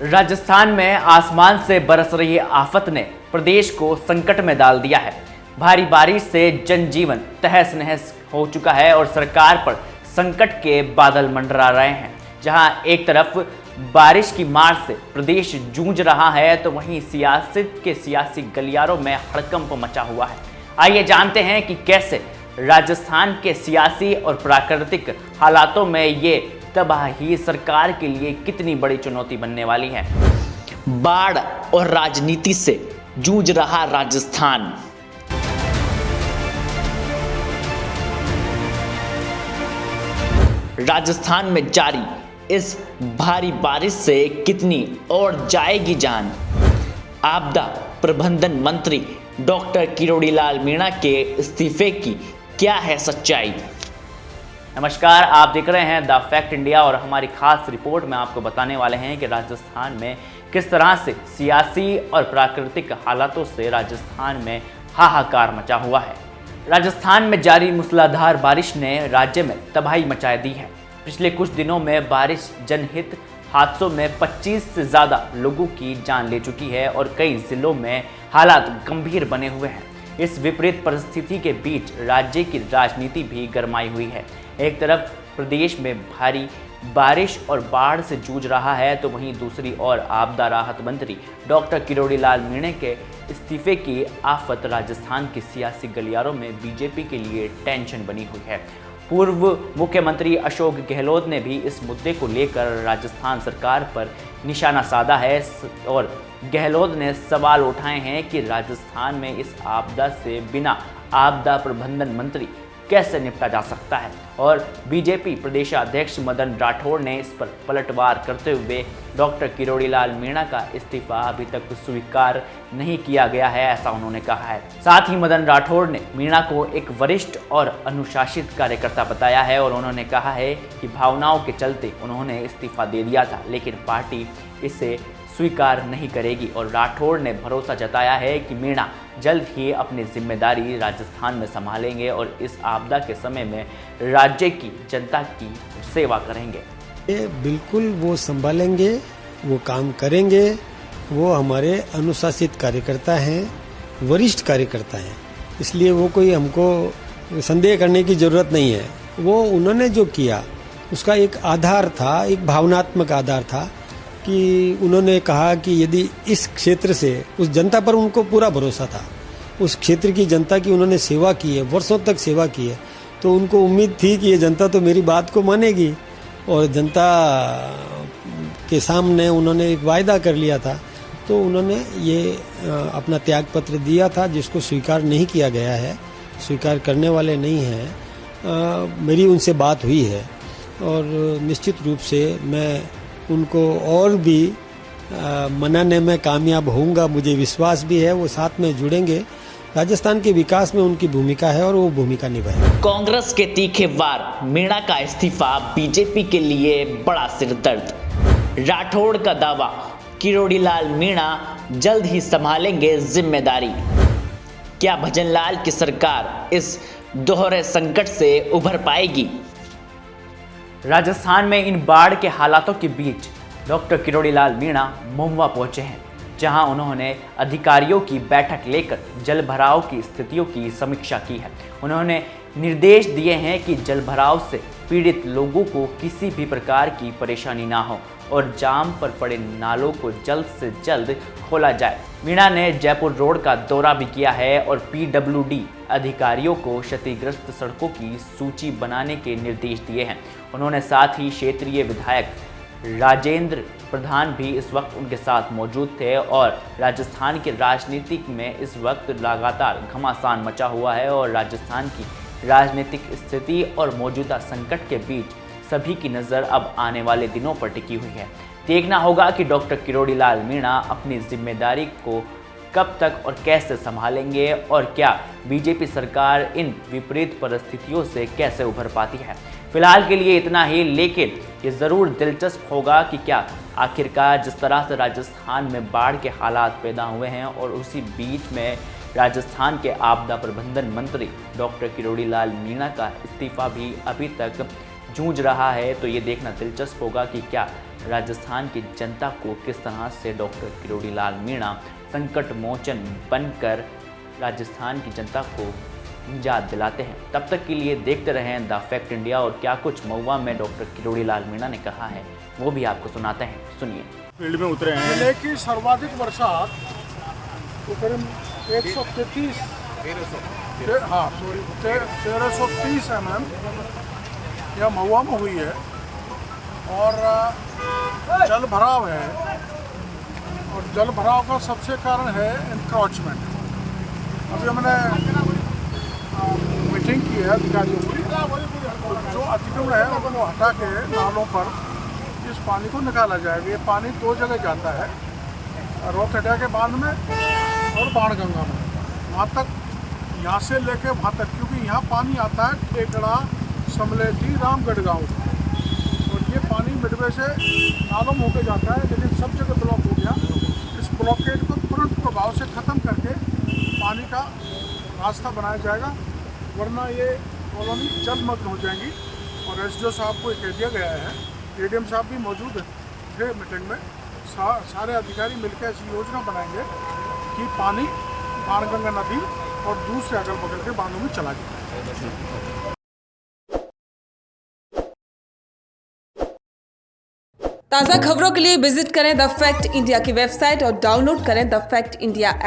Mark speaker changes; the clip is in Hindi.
Speaker 1: राजस्थान में आसमान से बरस रही आफत ने प्रदेश को संकट में डाल दिया है। भारी बारिश से जनजीवन तहस नहस हो चुका है और सरकार पर संकट के बादल मंडरा रहे हैं। जहां एक तरफ बारिश की मार से प्रदेश जूझ रहा है तो वहीं सियासत के सियासी गलियारों में हड़कंप मचा हुआ है। आइए जानते हैं कि कैसे राजस्थान के सियासी और प्राकृतिक हालातों में ये तबाही सरकार के लिए कितनी बड़ी चुनौती बनने वाली है।
Speaker 2: बाढ़ और राजनीति से जूझ रहा राजस्थान। राजस्थान में जारी इस भारी बारिश से कितनी और जाएगी जान। आपदा प्रबंधन मंत्री डॉक्टर किरोड़ीलाल मीणा के इस्तीफे की क्या है सच्चाई।
Speaker 1: नमस्कार, आप देख रहे हैं द फैक्ट इंडिया और हमारी खास रिपोर्ट में आपको बताने वाले हैं कि राजस्थान में किस तरह से सियासी और प्राकृतिक हालातों से राजस्थान में हाहाकार मचा हुआ है। राजस्थान में जारी मूसलाधार बारिश ने राज्य में तबाही मचा दी है। पिछले कुछ दिनों में बारिश जनहित हादसों में 25 से ज़्यादा लोगों की जान ले चुकी है और कई जिलों में हालात गंभीर बने हुए हैं। इस विपरीत परिस्थिति के बीच राज्य की राजनीति भी गरमाई हुई है। एक तरफ प्रदेश में भारी बारिश और बाढ़ से जूझ रहा है तो वहीं दूसरी ओर आपदा राहत मंत्री डॉक्टर किरोड़ीलाल मीणा के इस्तीफे की आफत राजस्थान के सियासी गलियारों में बीजेपी के लिए टेंशन बनी हुई है। पूर्व मुख्यमंत्री अशोक गहलोत ने भी इस मुद्दे को लेकर राजस्थान सरकार पर निशाना साधा है और गहलोत ने सवाल उठाए हैं कि राजस्थान में इस आपदा से बिना आपदा प्रबंधन मंत्री कैसे निपटा जा सकता है। और बीजेपी प्रदेशाध्यक्ष मदन राठौड़ ने इस पर पलटवार करते हुए डॉक्टर किरोड़ीलाल मीणा का इस्तीफा अभी तक स्वीकार नहीं किया गया है, ऐसा उन्होंने कहा है। साथ ही मदन राठौड़ ने मीणा को एक वरिष्ठ और अनुशासित कार्यकर्ता बताया है और उन्होंने कहा है कि भावनाओं के चलते उन्होंने इस्तीफा दे दिया था, लेकिन पार्टी इसे स्वीकार नहीं करेगी। और राठौड़ ने भरोसा जताया है कि मीणा जल्द ही अपनी जिम्मेदारी राजस्थान में संभालेंगे और इस आपदा के समय में राज्य की जनता की सेवा करेंगे।
Speaker 3: बिल्कुल वो संभालेंगे, वो काम करेंगे। वो हमारे अनुशासित कार्यकर्ता हैं, वरिष्ठ कार्यकर्ता हैं, इसलिए वो कोई हमको संदेह करने की ज़रूरत नहीं है। वो उन्होंने जो किया उसका एक आधार था, एक भावनात्मक आधार था कि उन्होंने कहा कि यदि इस क्षेत्र से, उस जनता पर उनको पूरा भरोसा था, उस क्षेत्र की जनता की उन्होंने सेवा की है, वर्षों तक सेवा की है, तो उनको उम्मीद थी कि ये जनता तो मेरी बात को मानेगी और जनता के सामने उन्होंने एक वायदा कर लिया था, तो उन्होंने ये अपना त्याग पत्र दिया था जिसको स्वीकार नहीं किया गया है, स्वीकार करने वाले नहीं हैं। मेरी उनसे बात हुई है और निश्चित रूप से मैं उनको और भी मनाने में कामयाब होऊंगा, मुझे विश्वास भी है। वो साथ में जुड़ेंगे, राजस्थान के विकास में उनकी भूमिका है और वो भूमिका निभाएंगे।
Speaker 2: कांग्रेस के तीखे वार, मीणा का इस्तीफा बीजेपी के लिए बड़ा सिरदर्द। राठौड़ का दावा, किरोड़ीलाल मीणा जल्द ही संभालेंगे जिम्मेदारी। क्या भजनलाल की सरकार इस दोहरे संकट से उभर पाएगी।
Speaker 1: राजस्थान में इन बाढ़ के हालातों के बीच डॉक्टर किरोड़ीलाल मीणा महुआ पहुंचे हैं, जहां उन्होंने अधिकारियों की बैठक लेकर जलभराव की स्थितियों की समीक्षा की है। उन्होंने निर्देश दिए हैं कि जलभराव से पीड़ित लोगों को किसी भी प्रकार की परेशानी ना हो और जाम पर पड़े नालों को जल्द से जल्द खोला जाए। मीणा ने जयपुर रोड का दौरा भी किया है और पीडब्ल्यूडी अधिकारियों को क्षतिग्रस्त सड़कों की सूची बनाने के निर्देश दिए हैं। उन्होंने साथ ही क्षेत्रीय विधायक राजेंद्र प्रधान भी इस वक्त उनके साथ मौजूद थे और राजस्थान की राजनीति में इस वक्त लगातार घमासान मचा हुआ है और राजस्थान की राजनीतिक स्थिति और मौजूदा संकट के बीच सभी की नज़र अब आने वाले दिनों पर टिकी हुई है। देखना होगा कि डॉक्टर किरोड़ीलाल मीणा अपनी जिम्मेदारी को कब तक और कैसे संभालेंगे और क्या बीजेपी सरकार इन विपरीत परिस्थितियों से कैसे उभर पाती है। फिलहाल के लिए इतना ही, लेकिन ये ज़रूर दिलचस्प होगा कि क्या आखिरकार जिस तरह से राजस्थान में बाढ़ के हालात पैदा हुए हैं और उसी बीच में राजस्थान के आपदा प्रबंधन मंत्री डॉक्टर किरोड़ीलाल मीणा का इस्तीफा भी अभी तक जूझ रहा है, तो ये देखना दिलचस्प होगा कि क्या राजस्थान की जनता को किस तरह से डॉक्टर किरोड़ीलाल मीणा संकट मोचन बनकर राजस्थान की जनता को निजात दिलाते हैं। तब तक के लिए देखते रहें द फैक्ट इंडिया, और क्या कुछ महुआ में डॉक्टर किरोड़ीलाल मीणा ने कहा है वो भी आपको सुनाते हैं, सुनिए।
Speaker 4: फील्ड में उतरे हैं।
Speaker 5: जिले की सर्वाधिक वर्षा तो करीब 133 1330 mm यह महुआ में हुई है और जल भराव है। और जल भराव का सबसे कारण है इंक्रोचमेंट। अभी हमने मीटिंग की है अधिकारियों की, तो जो अतिक्रमण है उनको हटा के नालों पर इस पानी को निकाला जाएगा। ये पानी दो जगह जाता है, रोहतड़ा के बांध में और बाणगंगा में। वहाँ तक, यहाँ से लेके वहाँ तक, क्योंकि यहाँ पानी आता है ठेकड़ा, समलेटी, रामगढ़ गाँव, और ये पानी मिडवे से नालों में होकर जाता है, लेकिन सब जगह ब्लॉक हो गया। इस ब्लॉकेट को तुरंत प्रभाव से ख़त्म करके पानी का रास्ता बनाया जाएगा, वरना ये कॉलोनी जलमग्न हो जाएंगी। और एसडीओ साहब को कह दिया गया है, एडीएम साहब भी मौजूद थे मीटिंग में, सारे अधिकारी मिलकर ऐसी योजना बनाएंगे कि पानी बाणगंगा नदी और दूसरे अगल बगल के बांधों में चला जाए।
Speaker 6: ताज़ा खबरों के लिए विजिट करें द फैक्ट इंडिया की वेबसाइट और डाउनलोड करें द फैक्ट इंडिया ऐप।